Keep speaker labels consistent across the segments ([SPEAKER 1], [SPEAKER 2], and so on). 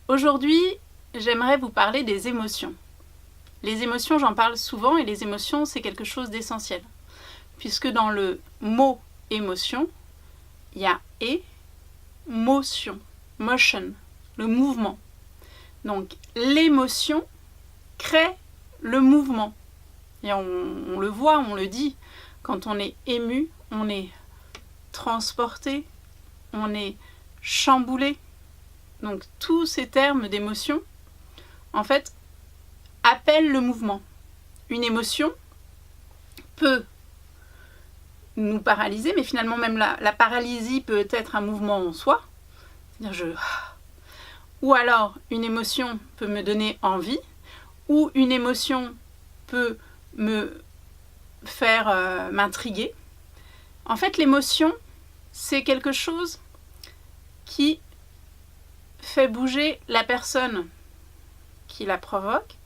[SPEAKER 1] Aujourd'hui, j'aimerais vous parler des émotions. Les émotions, j'en parle souvent et les émotions, c'est quelque chose d'essentiel. Puisque dans le mot émotion, il y a motion, motion, le mouvement. Donc l'émotion crée le mouvement. Et on le voit, on le dit, quand on est ému, on est transporté, on est chamboulé. Donc tous ces termes d'émotion, en fait, appellent le mouvement. Une émotion peut nous paralyser, mais finalement même la paralysie peut être un mouvement en soi. C'est-à-dire Ou alors une émotion peut me donner envie, ou une émotion peut me faire m'intriguer. En fait, l'émotion, c'est quelque chose qui fait bouger la personne qui la provoque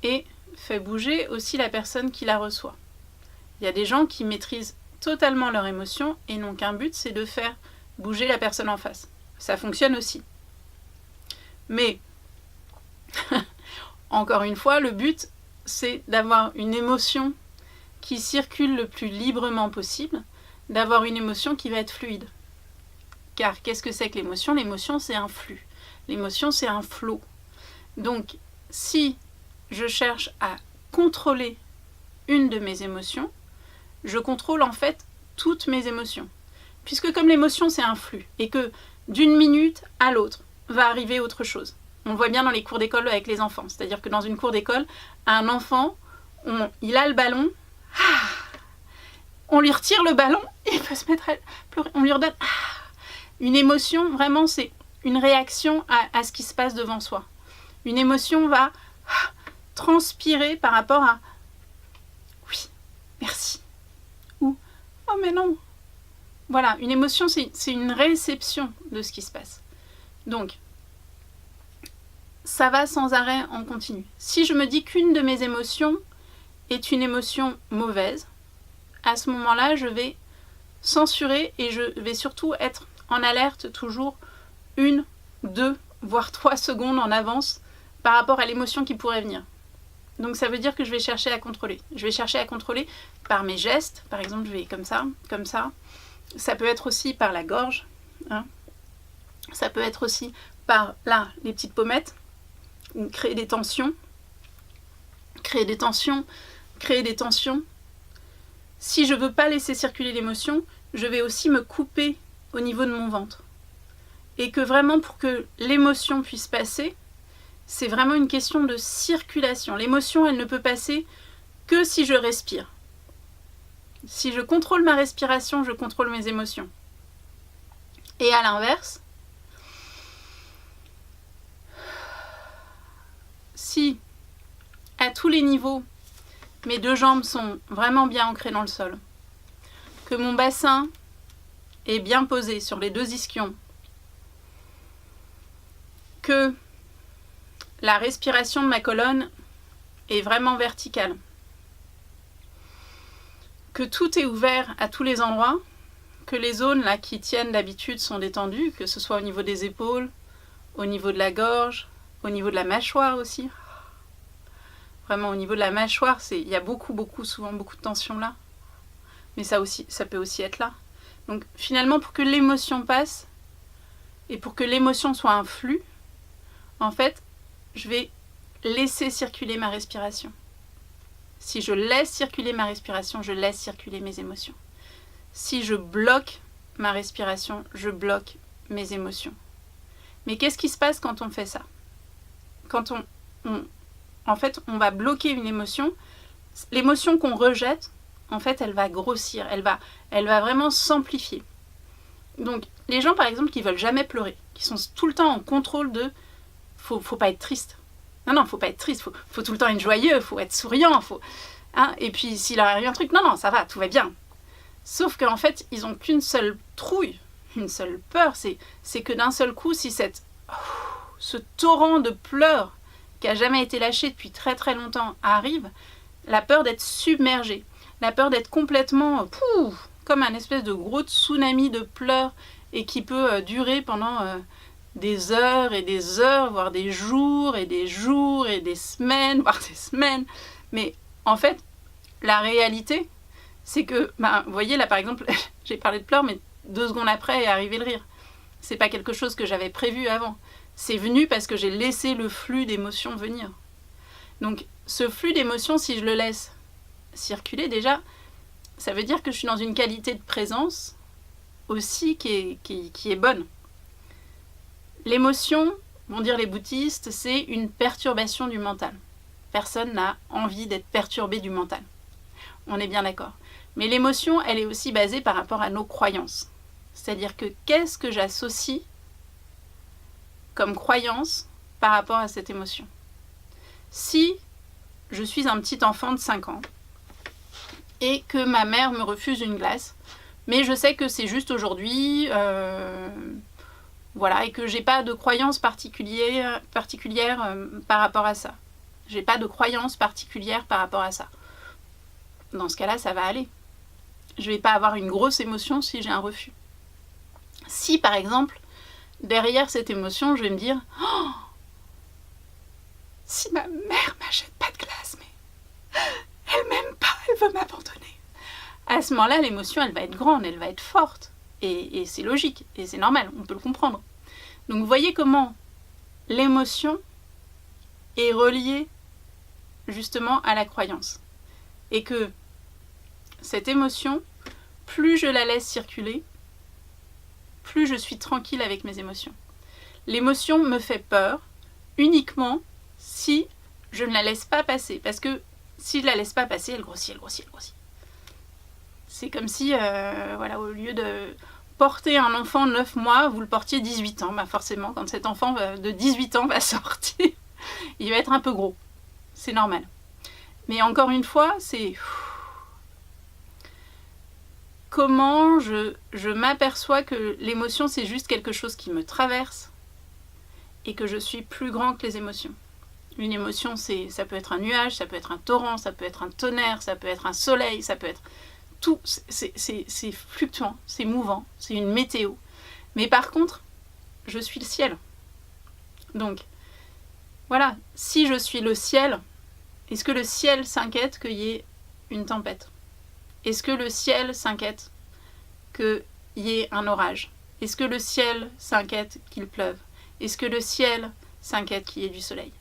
[SPEAKER 1] et fait bouger aussi la personne qui la reçoit. Il y a des gens qui maîtrisent totalement leur émotion et n'ont qu'un but, c'est de faire bouger la personne en face. Ça fonctionne aussi. Mais, encore une fois, le but, c'est d'avoir une émotion qui circule le plus librement possible, d'avoir une émotion qui va être fluide. Car qu'est-ce que c'est que l'émotion ? L'émotion, c'est un flux. L'émotion, c'est un flot. Donc, si je cherche à contrôler une de mes émotions, je contrôle en fait toutes mes émotions. Puisque comme l'émotion, c'est un flux, et que d'une minute à l'autre va arriver autre chose. On le voit bien dans les cours d'école avec les enfants. C'est-à-dire que dans une cour d'école, un enfant, il a le ballon, on lui retire le ballon, il peut se mettre à pleurer, on lui redonne. Une émotion, vraiment, c'est une réaction à ce qui se passe devant soi. Une émotion va transpirer par rapport à oui, merci, ou oh mais non. Voilà, une émotion, c'est une réception de ce qui se passe. Donc, ça va sans arrêt en continu. Si je me dis qu'une de mes émotions est une émotion mauvaise, à ce moment-là, je vais censurer et je vais surtout être en alerte toujours 1, 2, voire 3 secondes en avance par rapport à l'émotion qui pourrait venir. Donc ça veut dire que je vais chercher à contrôler. Je vais chercher à contrôler par mes gestes. Par exemple, je vais comme ça, comme ça. Ça peut être aussi par la gorge. Ça peut être aussi par, là, les petites pommettes. Ou créer des tensions. Créer des tensions. Créer des tensions. Si je ne veux pas laisser circuler l'émotion, je vais aussi me couper au niveau de mon ventre. Et que vraiment, pour que l'émotion puisse passer, c'est vraiment une question de circulation. L'émotion, elle ne peut passer que si je respire. Si je contrôle ma respiration, je contrôle mes émotions. Et à l'inverse, si à tous les niveaux, mes 2 jambes sont vraiment bien ancrées dans le sol, que mon bassin est bien posé sur les 2 ischions, que la respiration de ma colonne est vraiment verticale, que tout est ouvert à tous les endroits, que les zones là qui tiennent d'habitude sont détendues, que ce soit au niveau des épaules, au niveau de la gorge, au niveau de la mâchoire aussi. Vraiment au niveau de la mâchoire, il y a souvent beaucoup de tension là. Mais ça peut aussi être là. Donc finalement, pour que l'émotion passe, et pour que l'émotion soit un flux, en fait, je vais laisser circuler ma respiration. Si je laisse circuler ma respiration, je laisse circuler mes émotions. Si je bloque ma respiration, je bloque mes émotions. Mais qu'est-ce qui se passe quand on fait ça ? Quand en fait, on va bloquer une émotion, l'émotion qu'on rejette, en fait, elle va grossir, elle va vraiment s'amplifier. Donc, les gens, par exemple, qui veulent jamais pleurer, qui sont tout le temps en contrôle de faut pas être triste. Non, faut pas être triste, faut tout le temps être joyeux, faut être souriant, et puis s'il leur arrive un truc, non, ça va, tout va bien. Sauf qu'en fait, ils ont qu'une seule trouille, une seule peur, c'est que d'un seul coup, si ce torrent de pleurs qui a jamais été lâché depuis très très longtemps arrive, la peur d'être submergé, la peur d'être complètement comme un espèce de gros tsunami de pleurs et qui peut durer pendant des heures et des heures, voire des jours et des jours et des semaines, voire des semaines. Mais en fait, la réalité, c'est que, vous voyez là par exemple, j'ai parlé de pleurs, mais 2 secondes après est arrivé le rire. C'est pas quelque chose que j'avais prévu avant. C'est venu parce que j'ai laissé le flux d'émotions venir. Donc ce flux d'émotions, si je le laisse circuler déjà, ça veut dire que je suis dans une qualité de présence aussi qui est bonne. L'émotion, vont dire les bouddhistes, c'est une perturbation du mental. Personne n'a envie d'être perturbé du mental. On est bien d'accord. Mais l'émotion, elle est aussi basée par rapport à nos croyances. C'est-à-dire que qu'est-ce que j'associe comme croyance par rapport à cette émotion? Si je suis un petit enfant de 5 ans et que ma mère me refuse une glace, mais je sais que c'est juste aujourd'hui, voilà, et que j'ai pas de croyance particulière par rapport à ça. J'ai pas de croyance particulière par rapport à ça. Dans ce cas-là, ça va aller. Je vais pas avoir une grosse émotion si j'ai un refus. Si, par exemple, derrière cette émotion, je vais me dire « Oh, si ma mère m'achète pas de glace, mais elle m'aime pas, elle veut m'abandonner. » À ce moment-là, l'émotion, elle va être grande, elle va être forte. Et c'est logique, et c'est normal, on peut le comprendre. Donc vous voyez comment l'émotion est reliée justement à la croyance. Et que cette émotion, plus je la laisse circuler, plus je suis tranquille avec mes émotions. L'émotion me fait peur uniquement si je ne la laisse pas passer. Parce que si je ne la laisse pas passer, elle grossit, elle grossit, elle grossit. C'est comme si, voilà, au lieu de porter un enfant de 9 mois, vous le portiez 18 ans. Forcément, quand cet enfant de 18 ans va sortir, il va être un peu gros. C'est normal. Mais encore une fois, c'est... Comment je m'aperçois que l'émotion, c'est juste quelque chose qui me traverse et que je suis plus grand que les émotions. Une émotion, ça peut être un nuage, ça peut être un torrent, ça peut être un tonnerre, ça peut être un soleil, ça peut être... Tout, c'est fluctuant, c'est mouvant, c'est une météo. Mais par contre, je suis le ciel. Donc, voilà, si je suis le ciel, est-ce que le ciel s'inquiète qu'il y ait une tempête? Est-ce que le ciel s'inquiète qu'il y ait un orage? Est-ce que le ciel s'inquiète qu'il pleuve? Est-ce que le ciel s'inquiète qu'il y ait du soleil?